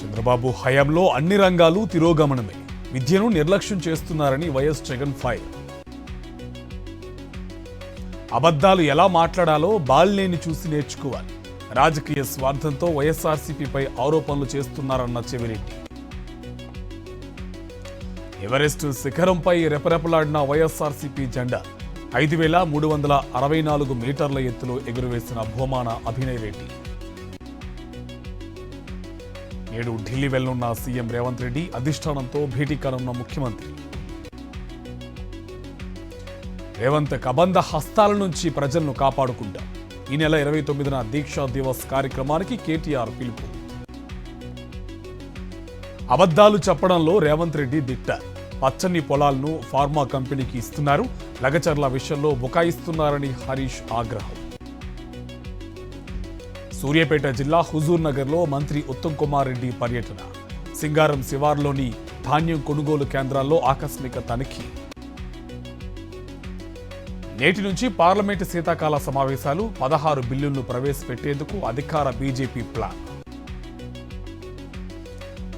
చంద్రబాబు హయాంలో అన్ని రంగాలు తిరోగమనమే. విద్యను నిర్లక్ష్యం చేస్తున్నారని వైఎస్ జగన్ ఫైర్. అబద్ధాలు ఎలా మాట్లాడాలో బాలినేని చూసి నేర్చుకోవాలి. రాజకీయ స్వార్థంతో వైఎస్ఆర్సీపీపై ఆరోపణలు చేస్తున్నారన్న చెవిరెడ్డి. ఎవరెస్ట్ శిఖరంపై రెపరెపలాడిన వైఎస్ఆర్సీపీ జెండా 5,364 మీటర్ల ఎత్తులో ఎగురవేసిన భూమాన అభినయ్ రెడ్డి. నేడు ఢిల్లీ వెళ్లనున్న సీఎం రేవంత్ రెడ్డి అధిష్టానంతో భేటీ కానున్న ముఖ్యమంత్రి. రేవంత్ కబంధ హస్తాల నుంచి ప్రజలను కాపాడుకుంటాం. ఈ నెల 29న దీక్షా దివస్ కార్యక్రమానికి కేటీఆర్ పిలుపు. అబద్ధాలు చెప్పడంలో రేవంత్ రెడ్డి దిట్ట. పచ్చని పొలాలను ఫార్మా కంపెనీకి ఇస్తున్నారు. లగచర్ల విషయంలో బుకాయిస్తున్నారని హరీష్ ఆగ్రహం. సూర్యాపేట జిల్లా హుజూర్ నగర్లో మంత్రి ఉత్తమ్ కుమార్ రెడ్డి పర్యటన. సింగారం శివార్లోని ధాన్యం కొనుగోలు కేంద్రాల్లో ఆకస్మిక తనిఖీ. నేటి నుంచి పార్లమెంటు శీతాకాల సమావేశాలు. 16 బిల్లులను ప్రవేశపెట్టేందుకు అధికార బీజేపీ ప్లాన్.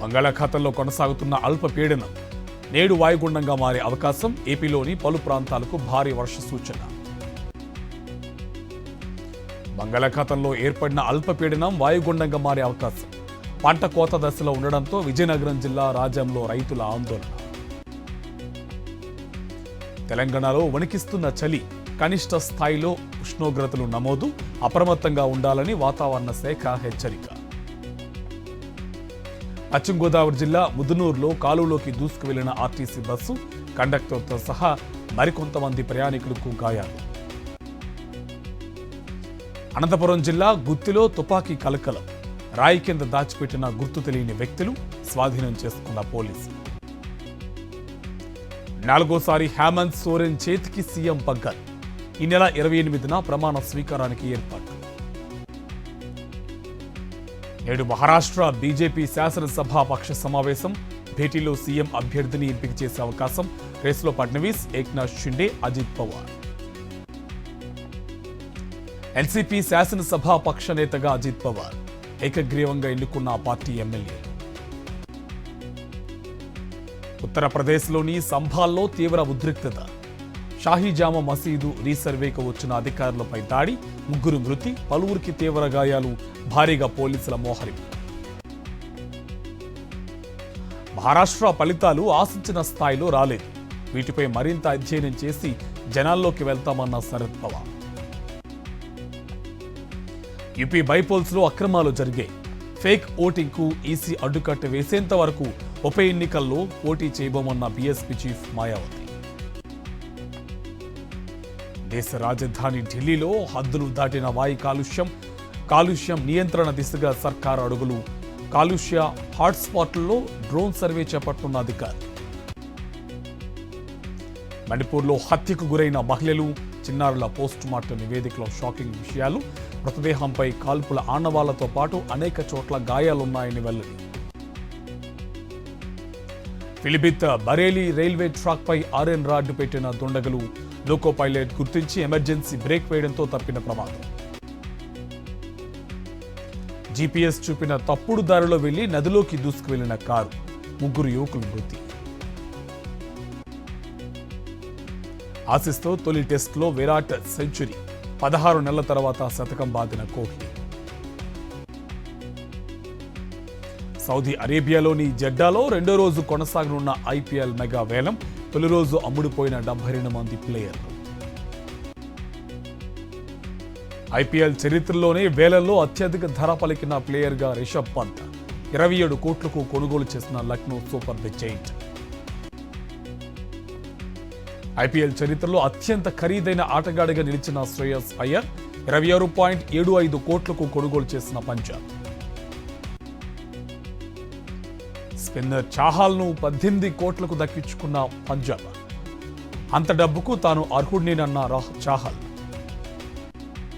బంగాళాఖాతంలో కొనసాగుతున్న అల్పపీడనం నేడు వాయుగుండంగా మారే అవకాశం. ఏపీలోని పలు ప్రాంతాలకు భారీ వర్ష సూచన. బంగాళాఖాతంలో ఏర్పడిన అల్పపీడనం వాయుగుండంగా మారే అవకాశం. పంట కోత దశలో ఉండడంతో విజయనగరం జిల్లా రాజంలో రైతుల ఆందోళన. తెలంగాణలో వణికిస్తున్న చలి. కనిష్ట స్థాయిలో ఉష్ణోగ్రతలు నమోదు. అప్రమత్తంగా ఉండాలని వాతావరణ శాఖ హెచ్చరిక. పశ్చిమ గోదావరి జిల్లా ముదునూరులో కాలువలోకి దూసుకు వెళ్లిన ఆర్టీసీ బస్సు. కండక్టర్తో సహా మరికొంతమంది ప్రయాణికులకు గాయాలు. అనంతపురం జిల్లా గుత్తిలో తుపాకీ కలకలం. రాయి కింద దాచిపెట్టిన గుర్తు తెలియని వ్యక్తులు స్వాధీనం చేసుకున్న పోలీసులు. 4వసారి హేమంత్ సోరెన్ చేతికి సీఎం పగ్గాలు. ఈ నెల 28న ప్రమాణ స్వీకారానికి ఏర్పాటు. నేడు మహారాష్ట్ర బీజేపీ శాసనసభా పక్ష సమావేశం. భేటీలో సీఎం అభ్యర్థిని ఎంపిక చేసే అవకాశం. రేసులో ఫడ్నవీస్, ఏక్నాథ్ షిండే, అజిత్ పవార్. ఎన్సీపీ శాసనసభా పక్ష నేతగా అజిత్ పవార్ ఏకగ్రీవంగా ఎన్నుకున్న ఆ పార్టీ ఎమ్మెల్యే. ఉత్తరప్రదేశ్లోని సంభాల్లో తీవ్ర ఉద్రిక్తత. షాహీజామా మసీదు రీసర్వేకు వచ్చిన అధికారులపై దాడి. 3 మృతి, పలువురికి తీవ్ర గాయాలు. భారీగా పోలీసుల మోహరింపు. మహారాష్ట్ర ఫలితాలు ఆశించిన స్థాయిలో రాలేదు. వీటిపై మరింత అధ్యయనం చేసి జనాల్లోకి వెళ్తామన్న శరద్ పవార్. యూపీ బైపోల్స్ లో అక్రమాలు జరిగాయి. ఫేక్ ఓటింగ్ కు ఈసీ అడ్డుకట్ట వేసేంత వరకు ఉప ఎన్నికల్లో పోటీ చేయబోమన్న బీఎస్పీ చీఫ్ మాయావతి. దేశ రాజధాని ఢిల్లీలో హద్దులు దాటిన వాయు కాలుష్యం నియంత్రణ దిశగా సర్కారు అడుగులు. కాలుష్య హాట్స్పాట్లలో డ్రోన్ సర్వే చేపట్టున్న అధికారులు. మణిపూర్లో హత్యకు గురైన మహిళలు, చిన్నారుల పోస్టుమార్టం నివేదికలో షాకింగ్ విషయాలు. మృతదేహంపై కాల్పుల ఆనవాళ్లతో పాటు అనేక చోట్ల గాయాలున్నాయని వెల్లడి. ఫిలిబిత్ బరేలీ రైల్వే ట్రాక్ పై ఆర్ఎన్ రాడ్డు పెట్టిన దుండగులు. లోకో పైలట్ గుర్తించి ఎమర్జెన్సీ బ్రేక్ వేయడంతో తప్పిన ప్రమాదం. జీపీఎస్ చూపిన తప్పుడు దారిలో వెళ్లి నదిలోకి దూసుకు వెళ్లిన కారు. 3 యువకులు మృతి. ఆసీస్తో తొలి టెస్ట్లో విరాట్ సెంచరీ. 16 నెలల తర్వాత శతకం బాదిన కోహ్లీ. సౌదీ అరేబియాలోని జెడ్డాలో 2వ రోజు కొనసాగనున్న ఐపీఎల్ మెగా వేలం. తొలి రోజు అమ్ముడుపోయిన 72 మంది ప్లేయర్లు. ఐపీఎల్ చరిత్రలోనే వేలంలో అత్యధిక ధర పలికిన ప్లేయర్గా రిషబ్ పంత్. 27 కోట్లకు కొనుగోలు చేసిన లక్నో సూపర్ జైంట్. ఐపీఎల్ చరిత్రలో అత్యంత ఖరీదైన ఆటగాడిగా నిలిచిన శ్రేయస్ అయ్యర్. 26.75 కోట్లకు కొనుగోలు చేసిన పంజాబ్. స్పిన్నర్ చాహల్ను 18 కోట్లకు దక్కించుకున్న పంజాబ్. అంత డబ్బుకు తాను అర్హుడినేనన్న చాహల్.